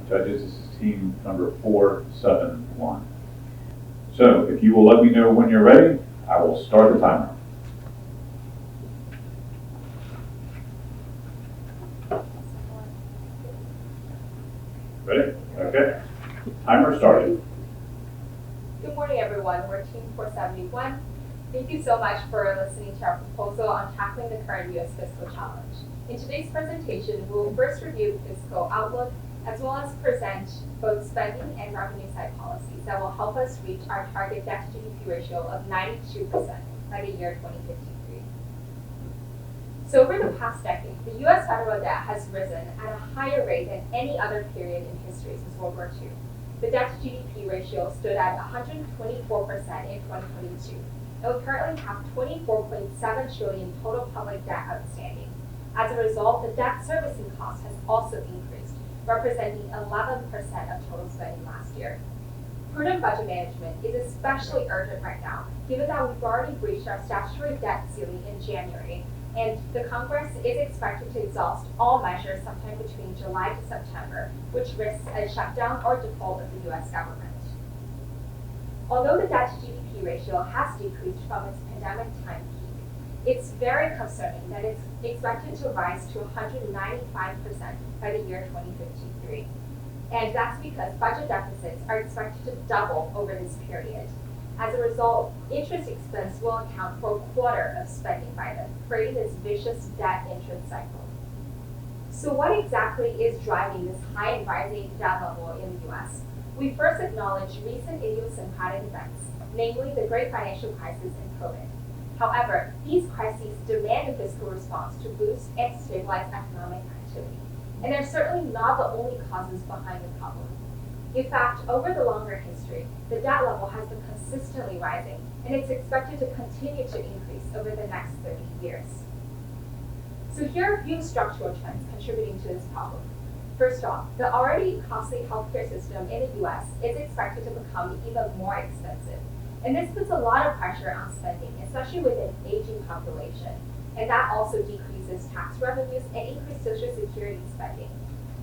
Judges, this is team number 471. So if you will let me know when you're ready, I will start the timer. Ready? Okay. Timer started. Good morning, everyone. We're Team 471. Thank you so much for listening to our proposal on tackling the current U.S. fiscal challenge. In today's presentation, we will first review fiscal outlook, as well as present both spending and revenue side policies that will help us reach our target debt-to-GDP ratio of 92% by the year 2053. So over the past decade, the U.S. federal debt has risen at a higher rate than any other period in history since World War II. The debt-to-GDP ratio stood at 124% in 2022, and we currently have 24.7 trillion total public debt outstanding. As a result, the debt servicing cost has also increased, representing 11% of total spending last year. Prudent budget management is especially urgent right now, given that we've already breached our statutory debt ceiling in January, and the Congress is expected to exhaust all measures sometime between July to September, which risks a shutdown or default of the U.S. government. Although the debt-to-GDP ratio has decreased from its pandemic time peak, it's very concerning that it's expected to rise to 195% by the year 2053. And that's because budget deficits are expected to double over this period. As a result, interest expense will account for a quarter of spending by then, creating this vicious debt interest cycle. So what exactly is driving this high and rising debt level in the U.S.? We first acknowledge recent idiosyncratic events, namely the Great Financial Crisis and COVID. However, these crises demand a fiscal response to boost and stabilize economic activity. And they're certainly not the only causes behind the problem. In fact, over the longer history, the debt level has been consistently rising, and it's expected to continue to increase over the next 30 years. So here are a few structural trends contributing to this problem. First off, the already costly healthcare system in the U.S. is expected to become even more expensive. And this puts a lot of pressure on spending, especially with an aging population. And that also decreases tax revenues and increases Social Security spending.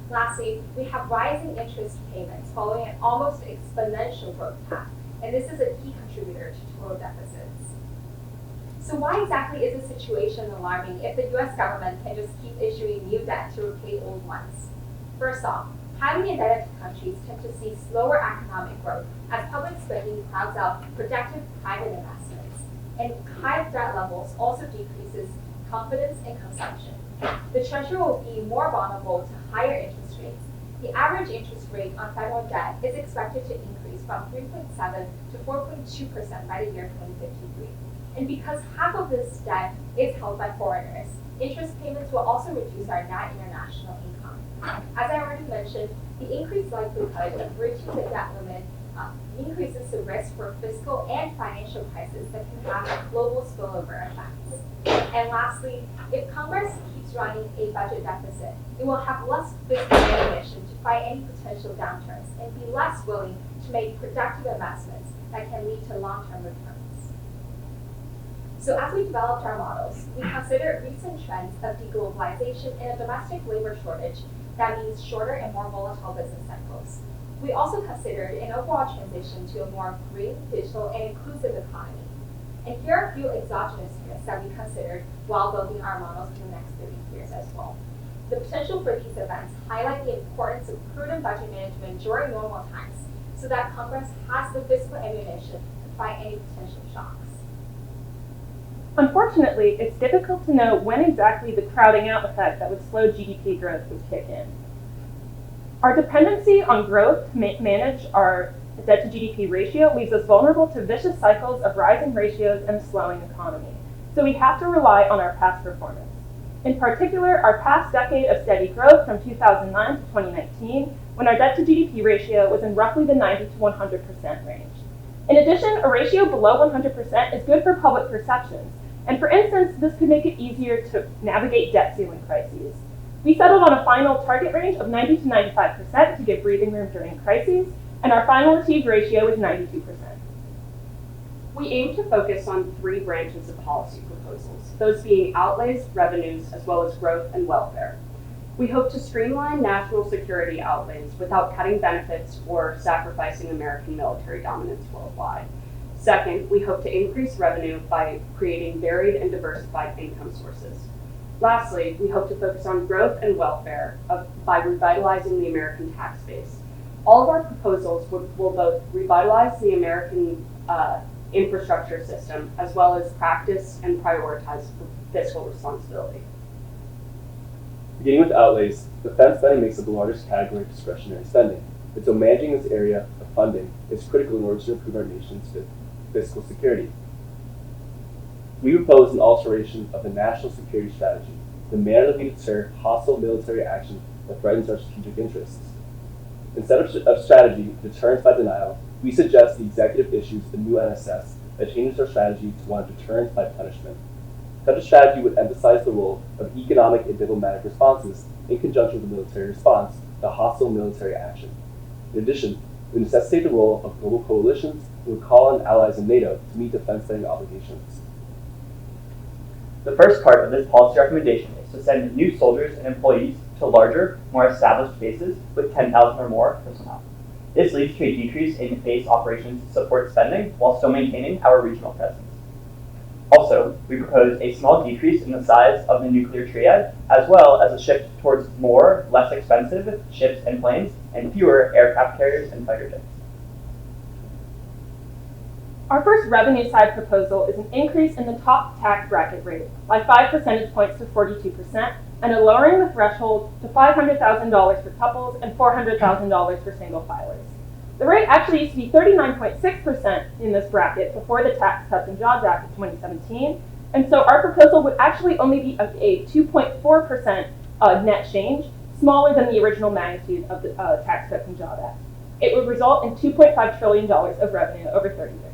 Lastly, we have rising interest payments following an almost exponential growth path, and this is a key contributor to total deficits. So why exactly is the situation alarming if the U.S. government can just keep issuing new debt to repay old ones? First off, highly indebted countries tend to see slower economic growth as public spending crowds out productive private investments, and high debt levels also decreases confidence in consumption. The Treasury will be more vulnerable to higher interest rates. The average interest rate on federal debt is expected to increase from 3.7% to 4.2% by the year 2053. And because half of this debt is held by foreigners, interest payments will also reduce our net international income. As I already mentioned, the increased likelihood of reaching the debt limit increases the risk for fiscal and financial crises that can have global spillover effects. And lastly, if Congress keeps running a budget deficit, it will have less fiscal ammunition to fight any potential downturns and be less willing to make productive investments that can lead to long-term returns. So as we developed our models, we considered recent trends of deglobalization and a domestic labor shortage that means shorter and more volatile business cycles. We also considered an overall transition to a more green, digital, and inclusive economy. And here are a few exogenous risks that we considered while building our models for the next 30 years as well. The potential for these events highlight the importance of prudent budget management during normal times so that Congress has the fiscal ammunition to fight any potential shocks. Unfortunately, it's difficult to know when exactly the crowding out effect that would slow GDP growth would kick in. Our dependency on growth to manage our debt-to-GDP ratio leaves us vulnerable to vicious cycles of rising ratios and a slowing economy. So we have to rely on our past performance. In particular, our past decade of steady growth from 2009 to 2019, when our debt-to-GDP ratio was in roughly the 90 to 100% range. In addition, a ratio below 100% is good for public perceptions. And for instance, this could make it easier to navigate debt ceiling crises. We settled on a final target range of 90 to 95% to give breathing room during crises, and our final achieved ratio is 92%. We aim to focus on 3 branches of policy proposals, those being outlays, revenues, as well as growth and welfare. We hope to streamline national security outlays without cutting benefits or sacrificing American military dominance worldwide. Second, we hope to increase revenue by creating varied and diversified income sources. Lastly, we hope to focus on growth and welfare by revitalizing the American tax base. All of our proposals will both revitalize the American infrastructure system as well as practice and prioritize fiscal responsibility. Beginning with outlays, defense spending makes up the largest category of discretionary spending, and so managing this area of funding is critical in order to improve our nation's fiscal security. We propose an alteration of the national security strategy, the manner that we deter hostile military action that threatens our strategic interests. Instead of strategy, deterrence by denial, we suggest the executive issues a new NSS that changes our strategy to one of deterrence by punishment. Such a strategy would emphasize the role of economic and diplomatic responses in conjunction with the military response to hostile military action. In addition, it would necessitate the role of global coalitions and would call on allies in NATO to meet defense spending obligations. The first part of this policy recommendation is to send new soldiers and employees to larger, more established bases with 10,000 or more personnel. This leads to a decrease in base operations support spending while still maintaining our regional presence. Also, we propose a small decrease in the size of the nuclear triad, as well as a shift towards more, less expensive ships and planes, and fewer aircraft carriers and fighter jets. Our first revenue side proposal is an increase in the top tax bracket rate by 5 percentage points to 42%, and a lowering the threshold to $500,000 for couples and $400,000 for single filers. The rate actually used to be 39.6% in this bracket before the Tax Cuts and Jobs Act of 2017, and so our proposal would actually only be a 2.4% net change, smaller than the original magnitude of the Tax Cuts and Jobs Act. It would result in $2.5 trillion of revenue over 30 years.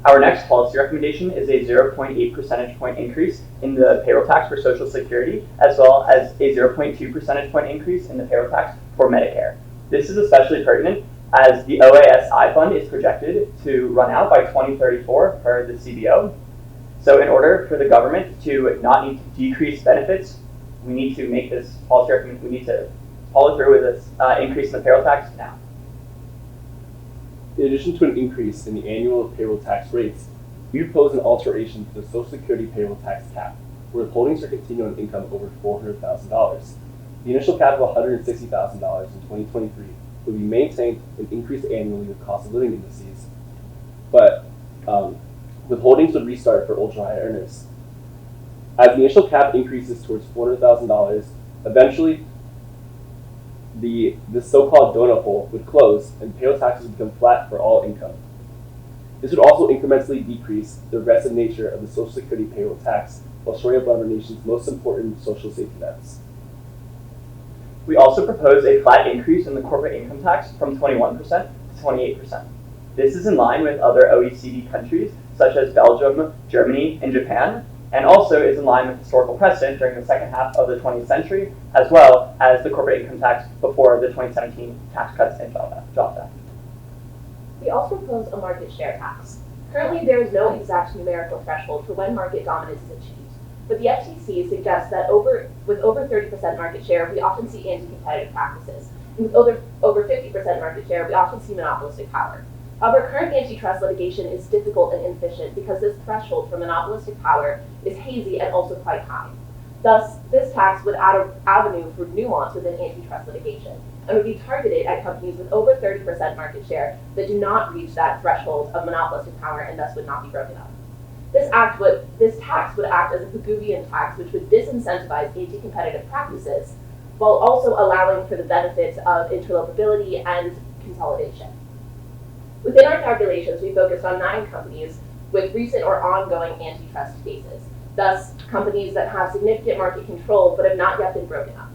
Our next policy recommendation is a 0.8 percentage point increase in the payroll tax for Social Security, as well as a 0.2 percentage point increase in the payroll tax for Medicare. This is especially pertinent as the OASI fund is projected to run out by 2034 per the CBO. So in order for the government to not need to decrease benefits, we need to make this policy recommendation, we need to follow through with this increase in the payroll tax now. In addition to an increase in the annual payroll tax rates, we propose an alteration to the Social Security payroll tax cap, where withholdings are continued on income over $400,000. The initial cap of $160,000 in 2023 would be maintained and increased annually with cost of living indices, but withholdings would restart for ultra-high earners. As the initial cap increases towards $400,000, eventually the so-called donut hole would close and payroll taxes would become flat for all income. This would also incrementally decrease the regressive nature of the Social Security payroll tax while shoring up one of our nation's most important social safety nets. We also propose a flat increase in the corporate income tax from 21% to 28%. This is in line with other OECD countries such as Belgium, Germany, and Japan, and also is in line with historical precedent during the second half of the 20th century, as well as the corporate income tax before the 2017 Tax Cuts and Jobs Act. We also propose a market share tax. Currently, there is no exact numerical threshold for when market dominance is achieved, but the FTC suggests that with over 30% market share, we often see anti-competitive practices, and with over 50% market share, we often see monopolistic power. However, current antitrust litigation is difficult and inefficient because this threshold for monopolistic power is hazy and also quite high. Thus, this tax would add an avenue for nuance within antitrust litigation and would be targeted at companies with over 30% market share that do not reach that threshold of monopolistic power and thus would not be broken up. This tax would act as a Pigouvian tax, which would disincentivize anti-competitive practices while also allowing for the benefits of interlopability and consolidation. Within our calculations, we focused on 9 companies with recent or ongoing antitrust cases, thus companies that have significant market control but have not yet been broken up.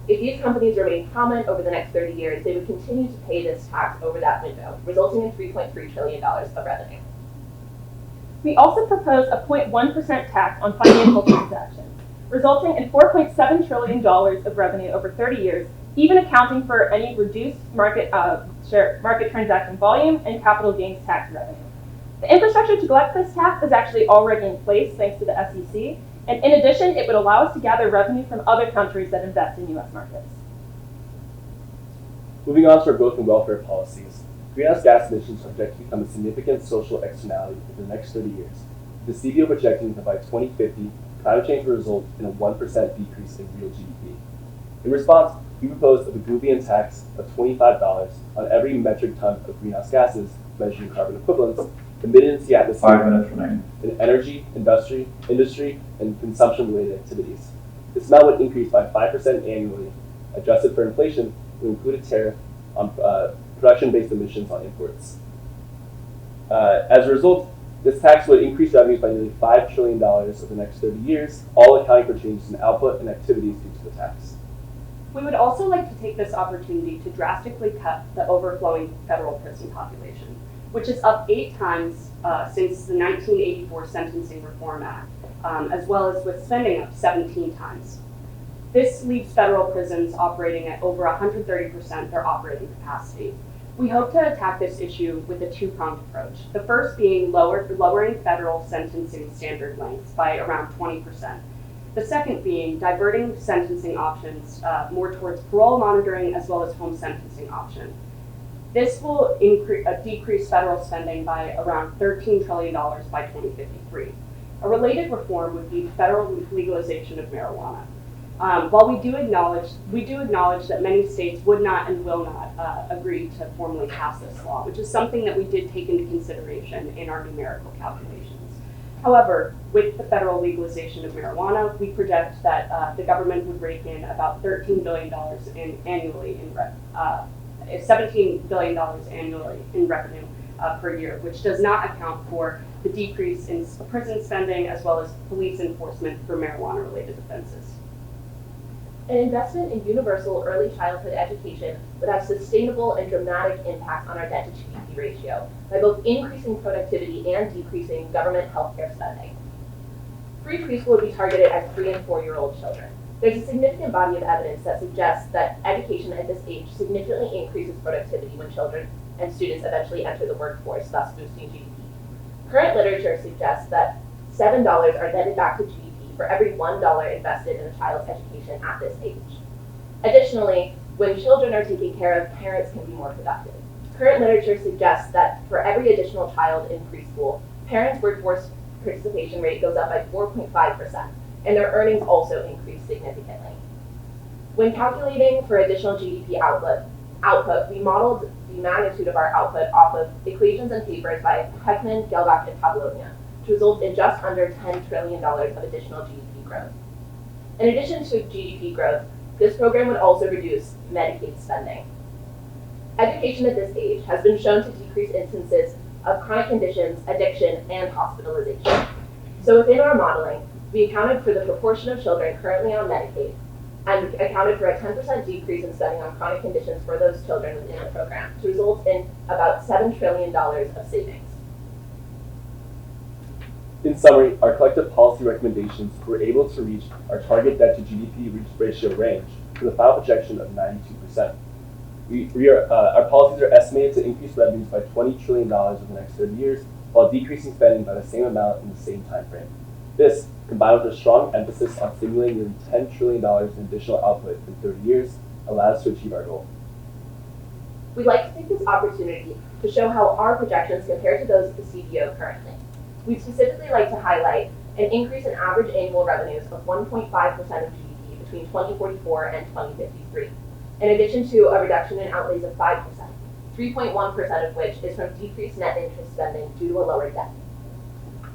If these companies remain prominent over the next 30 years, they would continue to pay this tax over that window, resulting in $3.3 trillion of revenue. We also propose a 0.1% tax on financial transactions, resulting in $4.7 trillion of revenue over 30 years, even accounting for any reduced market transaction volume and capital gains tax revenue. The infrastructure to collect this tax is actually already in place thanks to the SEC, And in addition, it would allow us to gather revenue from other countries that invest in U.S. markets. Moving on to our growth and welfare policies, greenhouse gas emissions are projected to become a significant social externality over the next 30 years. The CBO projecting that by 2050, climate change will result in a 1% decrease in real GDP. In response, we proposed a Pagluvian tax of $25 on every metric ton of greenhouse gases, measured in carbon equivalents, emitted into the atmosphere 5 minutes remaining. in energy, industry, and consumption-related activities. This amount would increase by 5% annually, adjusted for inflation, would include a tariff on production-based emissions on imports. As a result, this tax would increase revenues by nearly $5 trillion over the next 30 years, all accounting for changes in output and activities due to the tax. We would also like to take this opportunity to drastically cut the overflowing federal prison population, which is up 8 times since the 1984 Sentencing Reform Act, as well as with spending up 17 times. This leaves federal prisons operating at over 130% their operating capacity. We hope to attack this issue with a 2-pronged approach. The first being lowering federal sentencing standard lengths by around 20%. The second being diverting sentencing options more towards parole monitoring as well as home sentencing option. This will decrease federal spending by around $13 trillion by 2053. A related reform would be the federal legalization of marijuana. While we do acknowledge that many states would not and will not agree to formally pass this law, which is something that we did take into consideration in our numerical calculations. However, with the federal legalization of marijuana, we project that the government would rake in about $13 billion annually in $17 billion annually in revenue per year, which does not account for the decrease in prison spending as well as police enforcement for marijuana-related offenses. An investment in universal early childhood education would have sustainable and dramatic impact on our debt to GDP ratio by both increasing productivity and decreasing government healthcare spending. Free preschool would be targeted at 3- and 4-year-old children. There's a significant body of evidence that suggests that education at this age significantly increases productivity when children and students eventually enter the workforce, thus boosting GDP. Current literature suggests that $7 are netted back to GDP for every $1 invested in a child's education at this age. Additionally, when children are taken care of, parents can be more productive. Current literature suggests that for every additional child in preschool, parents' workforce participation rate goes up by 4.5%, and their earnings also increase significantly. When calculating for additional GDP output, we modeled the magnitude of our output off of equations and papers by Pargman, Gelbach, and Pavlonia, to result in just under $10 trillion of additional GDP growth. In addition to GDP growth, this program would also reduce Medicaid spending. Education at this age has been shown to decrease instances of chronic conditions, addiction, and hospitalization. So within our modeling, we accounted for the proportion of children currently on Medicaid and accounted for a 10% decrease in spending on chronic conditions for those children within the program to result in about $7 trillion of savings. In summary, our collective policy recommendations were able to reach our target debt to GDP ratio range with a final projection of 92%. Our policies are estimated to increase revenues by $20 trillion over the next 30 years, while decreasing spending by the same amount in the same time frame. This, combined with a strong emphasis on stimulating nearly $10 trillion in additional output in 30 years, allows us to achieve our goal. We'd like to take this opportunity to show how our projections compare to those of the CBO currently. We'd specifically like to highlight an increase in average annual revenues of 1.5% of GDP between 2044 and 2053, in addition to a reduction in outlays of 5%, 3.1% of which is from decreased net interest spending due to a lower debt.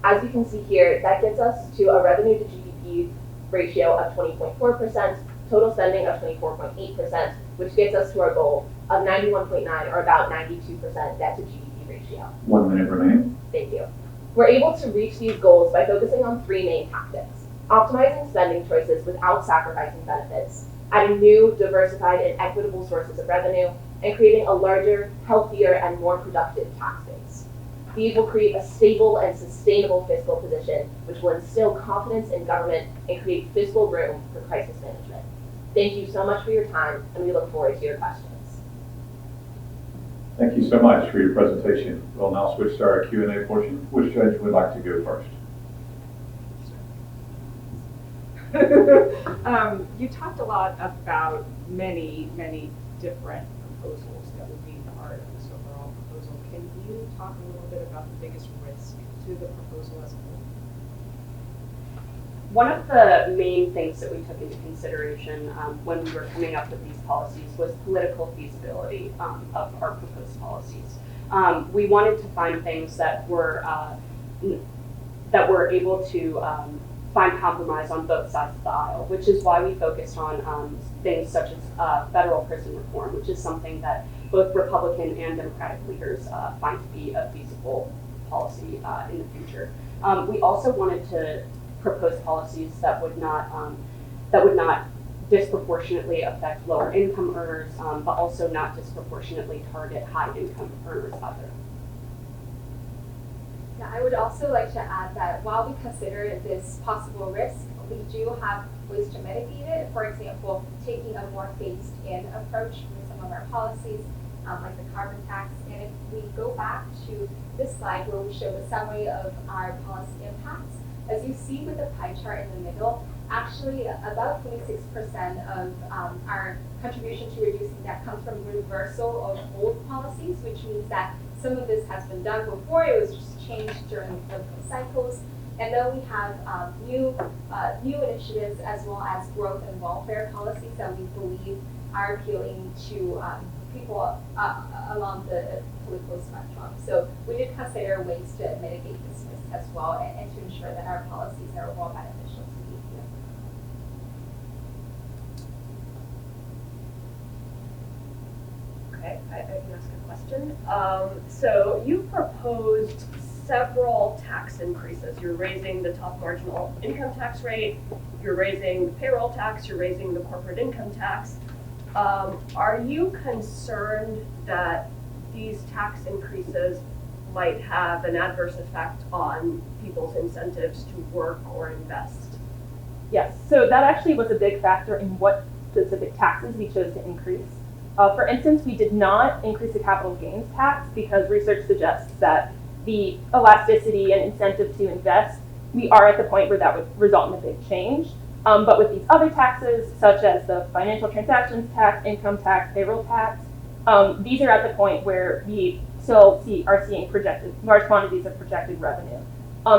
As you can see here, that gets us to a revenue to GDP ratio of 20.4%, total spending of 24.8%, which gets us to our goal of 91.9 or about 92% debt to GDP ratio. 1 minute remaining. Thank you. We're able to reach these goals by focusing on 3 main tactics: optimizing spending choices without sacrificing benefits, adding new, diversified, and equitable sources of revenue, and creating a larger, healthier, and more productive tax base. These will create a stable and sustainable fiscal position, which will instill confidence in government and create fiscal room for crisis management. Thank you so much for your time, and we look forward to your questions. Thank you so much for your presentation. We'll now switch to our Q&A portion. Which judge would like to go first? You talked a lot about many different proposals that would be part of this overall proposal. Can you talk a little bit about the biggest risk to the proposal as a whole? One of the main things that we took into consideration when we were coming up with these policies was political feasibility of our proposed policies. We wanted to find things that were able to find compromise on both sides of the aisle, which is why we focused on things such as federal prison reform, which is something that both Republican and Democratic leaders find to be a feasible policy in the future. We also wanted to propose policies that would not disproportionately affect lower income earners, but also not disproportionately target high income earners either. Yeah, I would also like to add that while we consider this possible risk, we do have ways to mitigate it. For example, taking a more phased-in approach with some of our policies, like the carbon tax. And if we go back to this slide where we show the summary of our policy impacts, as you see with the pie chart in the middle, actually about 26% of our contribution to reducing debt comes from reversal of old policies, which means that some of this has been done before, it was just changed during the political cycles. And then we have new initiatives as well as growth and welfare policies that we believe are appealing to people along the political spectrum. So we did consider ways to mitigate this risk as well and to ensure that our policies are overall beneficial to the EU. Okay, I can ask a question. So you proposed several tax increases. You're raising the top marginal income tax rate, you're raising the payroll tax, you're raising the corporate income tax. Are you concerned that these tax increases might have an adverse effect on people's incentives to work or invest? Yes, so that actually was a big factor in what specific taxes we chose to increase. For instance, we did not increase the capital gains tax because research suggests that the elasticity and incentive to invest, we are at the point where that would result in a big change. But with these other taxes, such as the financial transactions tax, income tax, payroll tax, these are at the point where we still are seeing large quantities of projected revenue.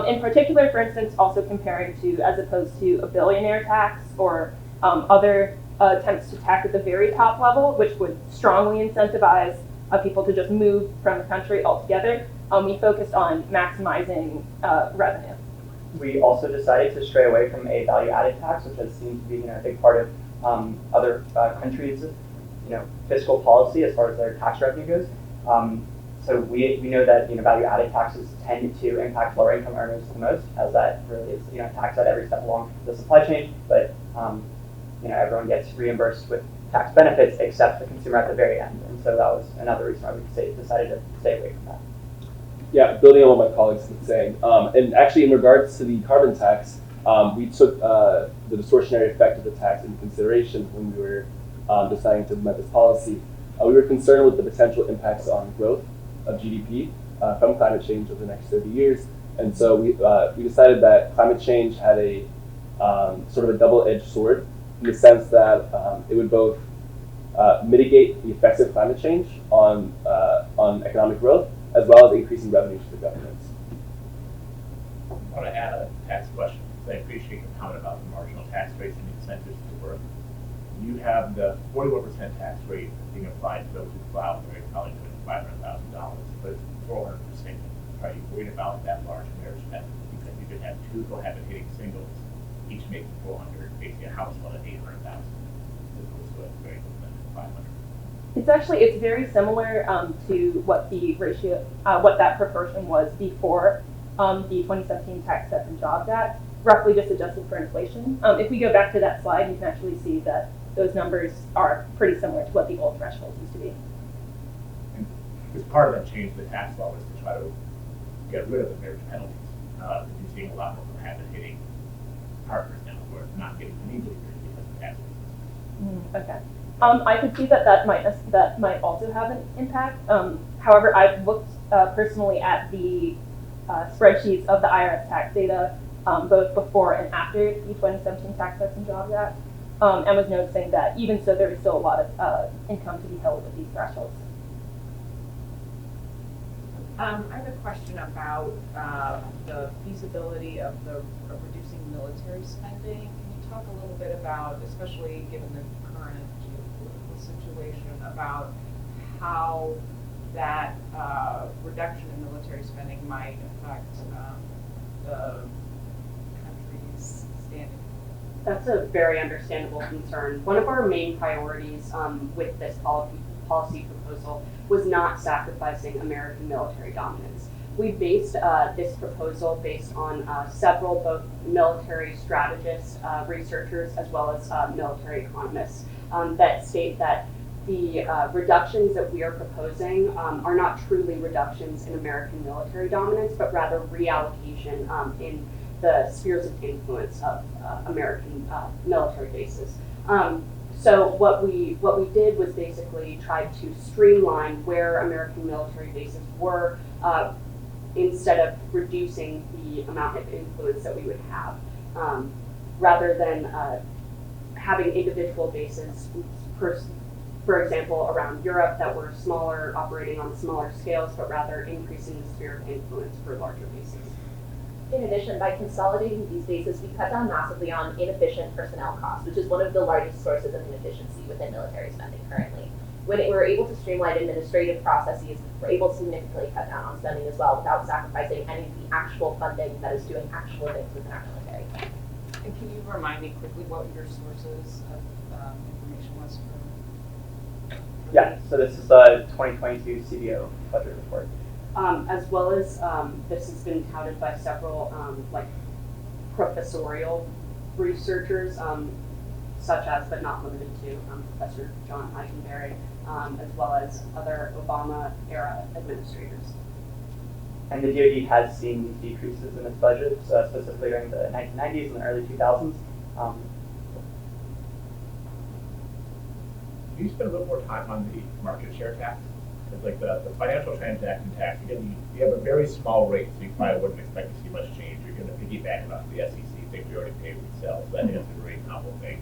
In particular, for instance, also comparing to, as opposed to a billionaire tax or other attempts to tax at the very top level, which would strongly incentivize people to just move from the country altogether, we focused on maximizing revenue. We also decided to stray away from a value-added tax, which has seemed to be a big part of other countries' fiscal policy as far as their tax revenue goes. So we know that value-added taxes tend to impact lower income earners the most, as that really is taxed at every step along the supply chain. But everyone gets reimbursed with tax benefits except the consumer at the very end, and so that was another reason why we decided to stay away from that. Yeah, building on what my colleagues have been saying, and actually in regards to the carbon tax, we took the distortionary effect of the tax into consideration when we were deciding to implement this policy. We were concerned with the potential impacts on growth of GDP from climate change over the next 30 years, and so we decided that climate change had a sort of a double-edged sword in the sense that it would both mitigate the effects of climate change on economic growth, as well as increasing revenues for governments. I want to add a tax question, because I appreciate your comment about the marginal tax rates and the incentives to work. You have the 41% tax rate being applied to those who file for probably $500,000, but it's 400%. Are you worried about that large marriage benefit? Because you could have two cohabiting singles, each making 400, basically a household at 800,000, as opposed to a very little benefit, 500. It's very similar to what the ratio, what that proportion was before the 2017 Tax Cuts and Jobs Act, roughly just adjusted for inflation. If we go back to that slide, you can actually see that those numbers are pretty similar to what the old threshold used to be. Because part of that change in the tax law was to try to get rid of the marriage penalties. You're seeing a lot more cohabitating partners now who are not getting legally married because of tax reasons. Okay. I could see that might also have an impact. However, I've looked personally at the spreadsheets of the IRS tax data, both before and after the 2017 Tax Cuts and Jobs Act, and was noticing that even so, there was still a lot of income to be held with these thresholds. I have a question about the feasibility of reducing military spending. Can you talk a little bit about, especially given the current geopolitical situation, about how that reduction in military spending might affect the country's standing? That's a very understandable concern. One of our main priorities with this policy proposal was not sacrificing American military dominance. We based this proposal based on several both military strategists, researchers, as well as military economists that state that the reductions that we are proposing are not truly reductions in American military dominance, but rather reallocation in the spheres of influence of American military bases. So what we did was basically try to streamline where American military bases were instead of reducing the amount of influence that we would have, rather than having individual bases, for example, around Europe that were smaller, operating on smaller scales, but rather increasing the sphere of influence for larger bases. In addition, by consolidating these bases, we cut down massively on inefficient personnel costs, which is one of the largest sources of inefficiency within military spending currently. When we're able to streamline administrative processes, we're able to significantly cut down on spending as well without sacrificing any of the actual funding that is doing actual things within our military. And can you remind me quickly what your sources of information was for? Yeah, so this is the 2022 CBO budget report. As well as this has been touted by several like professorial researchers, such as but not limited to Professor John Eisenberry, as well as other Obama-era administrators. And the DoD has seen these decreases in its budget, specifically during the 1990s and the early 2000s. Can you spend a little more time on the market share tax? Because like the financial transaction tax, again, you have a very small rate, so you probably wouldn't expect to see much change. You're going to piggyback off the SEC thing we already paid with sales. So I think that's a very novel thing.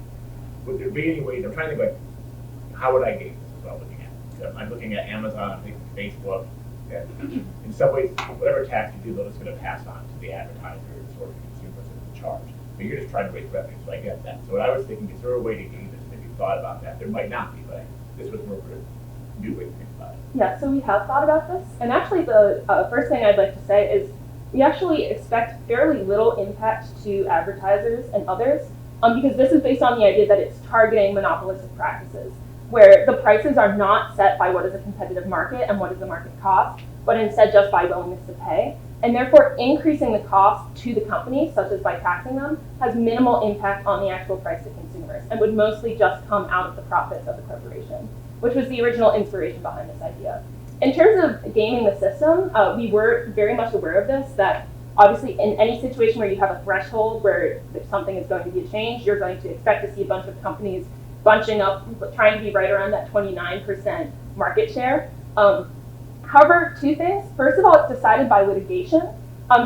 Would there be any ways, I'm trying to think like, how would I gauge this is what I'm looking at? I'm looking at Amazon, I'm thinking Facebook, and in some ways, whatever tax you do, though, it's going to pass on to the advertisers or the consumers as a charge. But you're just trying to raise revenue, so I get that. So what I was thinking, is there a way to gauge this? If you thought about that, there might not be, but this was more of a new way to think about it. Yeah, so we have thought about this, and actually the first thing I'd like to say is we actually expect fairly little impact to advertisers and others, because this is based on the idea that it's targeting monopolistic practices, where the prices are not set by what is a competitive market and what is the market cost, but instead just by willingness to pay. And therefore, increasing the cost to the company, such as by taxing them, has minimal impact on the actual price to consumers and would mostly just come out of the profits of the corporation, which was the original inspiration behind this idea. In terms of gaming the system, we were very much aware of this, that obviously in any situation where you have a threshold where something is going to be a change, you're going to expect to see a bunch of companies bunching up, trying to be right around that 29% market share. However, two things. First of all, it's decided by litigation.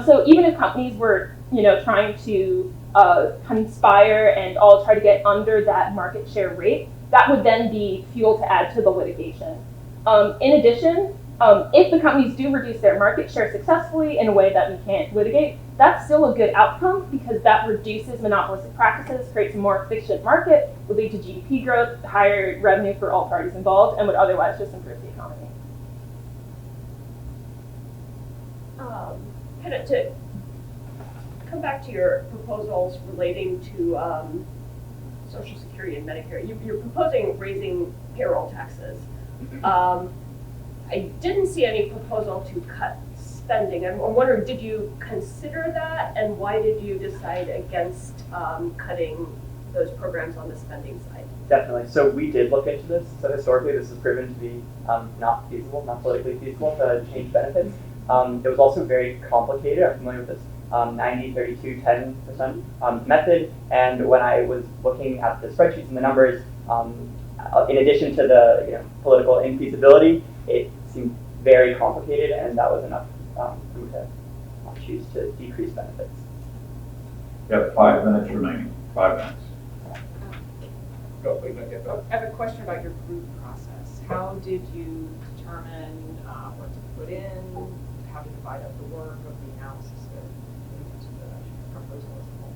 So even if companies were, trying to conspire and all try to get under that market share rate, that would then be fuel to add to the litigation. In addition, if the companies do reduce their market share successfully in a way that we can't litigate, that's still a good outcome because that reduces monopolistic practices, creates a more efficient market, would lead to GDP growth, higher revenue for all parties involved, and would otherwise just improve the economy. Kind of to come back to your proposals relating to Social Security and Medicare, you're proposing raising payroll taxes. I didn't see any proposal to cut spending. I'm wondering, did you consider that, and why did you decide against cutting those programs on the spending side? Definitely. So we did look into this. So historically, this has proven to be not feasible, not politically feasible to change benefits. It was also very complicated. I'm familiar with this 90, 32, 10% method. And when I was looking at the spreadsheets and the numbers, in addition to the political infeasibility, it seemed very complicated, and that was enough for me to choose to decrease benefits. You have 5 minutes remaining. 5 minutes. Go, wait, not yet, I go. have a question about your group process. How did you determine what to put in, how to divide up the work of the analysis that went into the proposal as a whole?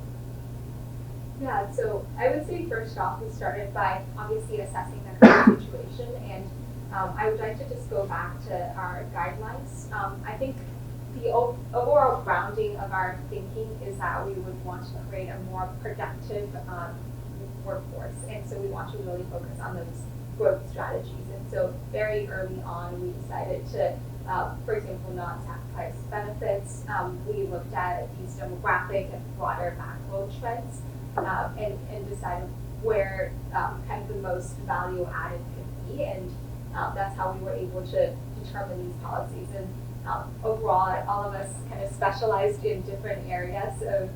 Yeah, so I would say first off, we started by obviously assessing the current situation, and I would like to just go back to our guidelines. I think the overall grounding of our thinking is that we would want to create a more productive workforce, and so we want to really focus on those growth strategies. And so very early on, we decided to, for example, not sacrifice benefits. We looked at these demographic and broader macro trends and decided where kind of the most value added could be, and that's how we were able to determine these policies. And overall, all of us kind of specialized in different areas of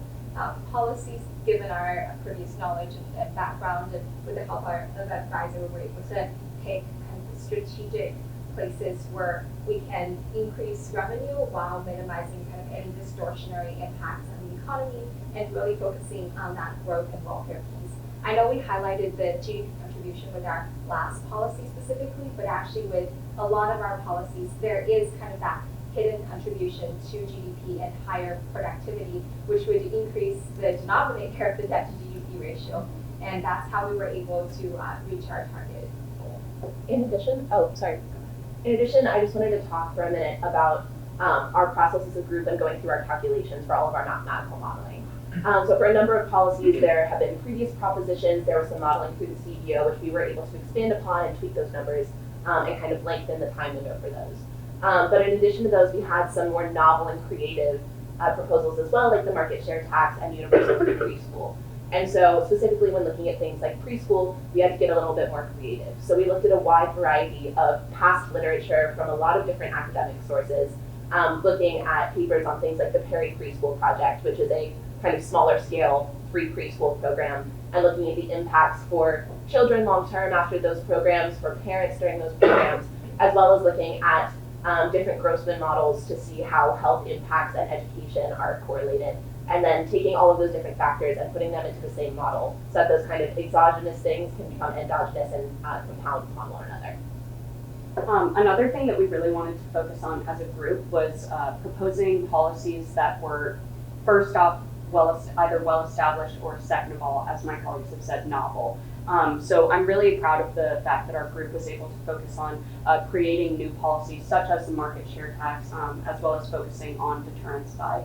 policies, given our previous knowledge and background, and with the help of our advisor, we were able to pick kind of strategic places where we can increase revenue while minimizing kind of any distortionary impacts on the economy and really focusing on that growth and welfare piece. I know we highlighted the GDP contribution with our last policy specifically, but actually with a lot of our policies, there is kind of that hidden contribution to GDP and higher productivity, which would increase the denominator of the debt to GDP ratio. And that's how we were able to reach our target goal. In addition, I just wanted to talk for a minute about our process as a group and going through our calculations for all of our mathematical modeling. So for a number of policies, there have been previous propositions. There was some modeling through the CBO, which we were able to expand upon and tweak those numbers and kind of lengthen the time window for those. But in addition to those, we had some more novel and creative proposals as well, like the market share tax and universal free preschool. And so specifically when looking at things like preschool, we had to get a little bit more creative. So we looked at a wide variety of past literature from a lot of different academic sources, looking at papers on things like the Perry Preschool Project, which is a kind of smaller scale free preschool program, and looking at the impacts for children long term after those programs, for parents during those programs, as well as looking at different Grossman models to see how health impacts and education are correlated, and then taking all of those different factors and putting them into the same model so that those kind of exogenous things can become endogenous and compound upon one another. Another thing that we really wanted to focus on as a group was proposing policies that were, first off, either well-established or, second of all, as my colleagues have said, novel. So I'm really proud of the fact that our group was able to focus on creating new policies such as the market share tax, as well as focusing on deterrence by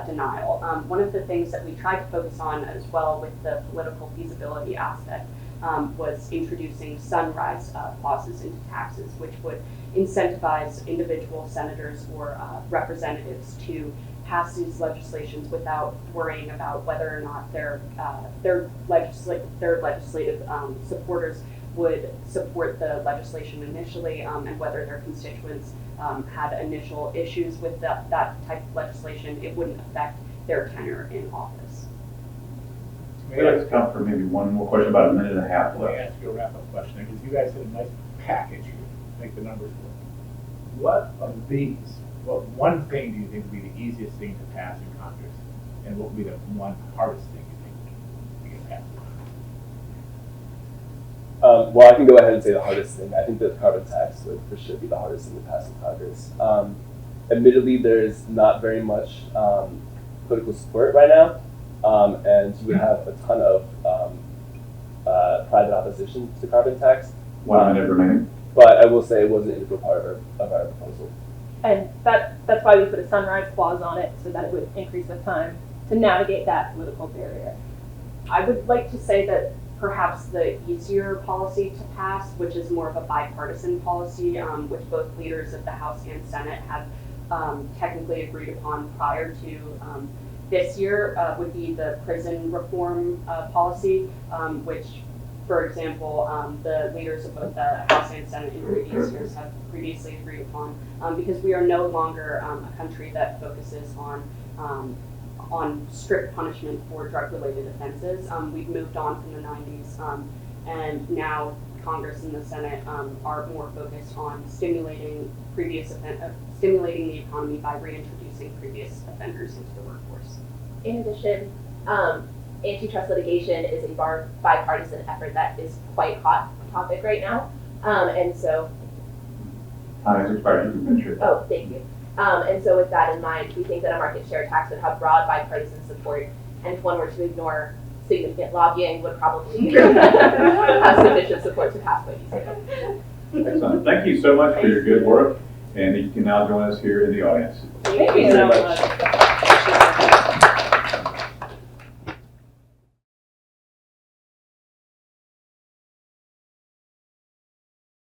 denial. One of the things that we tried to focus on as well with the political feasibility aspect was introducing sunrise clauses into taxes, which would incentivize individual senators or representatives to pass these legislations without worrying about whether or not their legislative supporters would support the legislation initially, and whether their constituents had initial issues with that type of legislation. It wouldn't affect their tenure in office. I'd like to come for maybe one more question, about a minute and a half Let me left. ask you a wrap-up question, because you guys had a nice package here to make the numbers work. What of these, what one thing do you think would be the easiest thing to pass in Congress? And what would be the one hardest thing you think to get passed in Congress? Well, I can go ahead and say the hardest thing. I think the carbon tax would for sure be the hardest thing to pass in Congress. Admittedly, there's not very much political support right now, and you have a ton of private opposition to carbon tax. 1 minute remaining. But I will say it was an integral part of our proposal. And that's why we put a sunrise clause on it, so that it would increase the time to navigate that political barrier. I would like to say that perhaps the easier policy to pass, which is more of a bipartisan policy, which both leaders of the House and Senate have technically agreed upon prior to this year, would be the prison reform policy, which, for example, the leaders of both the House and Senate in previous years have previously agreed upon, because we are no longer a country that focuses on strict punishment for drug-related offenses. We've moved on from the 90s, and now Congress and the Senate are more focused on stimulating the economy by reintroducing previous offenders into the workforce. In addition, Antitrust litigation is a bipartisan effort that is quite hot topic right now. And so, Time has expired, you can finish your thought. oh, thank you. And so with that in mind, we think that a market share tax would have broad bipartisan support, and if one were to ignore significant lobbying, would probably have sufficient support to pass by DC. Excellent. Thank you so much for your good work, and you can now join us here in the audience. Thank you so much.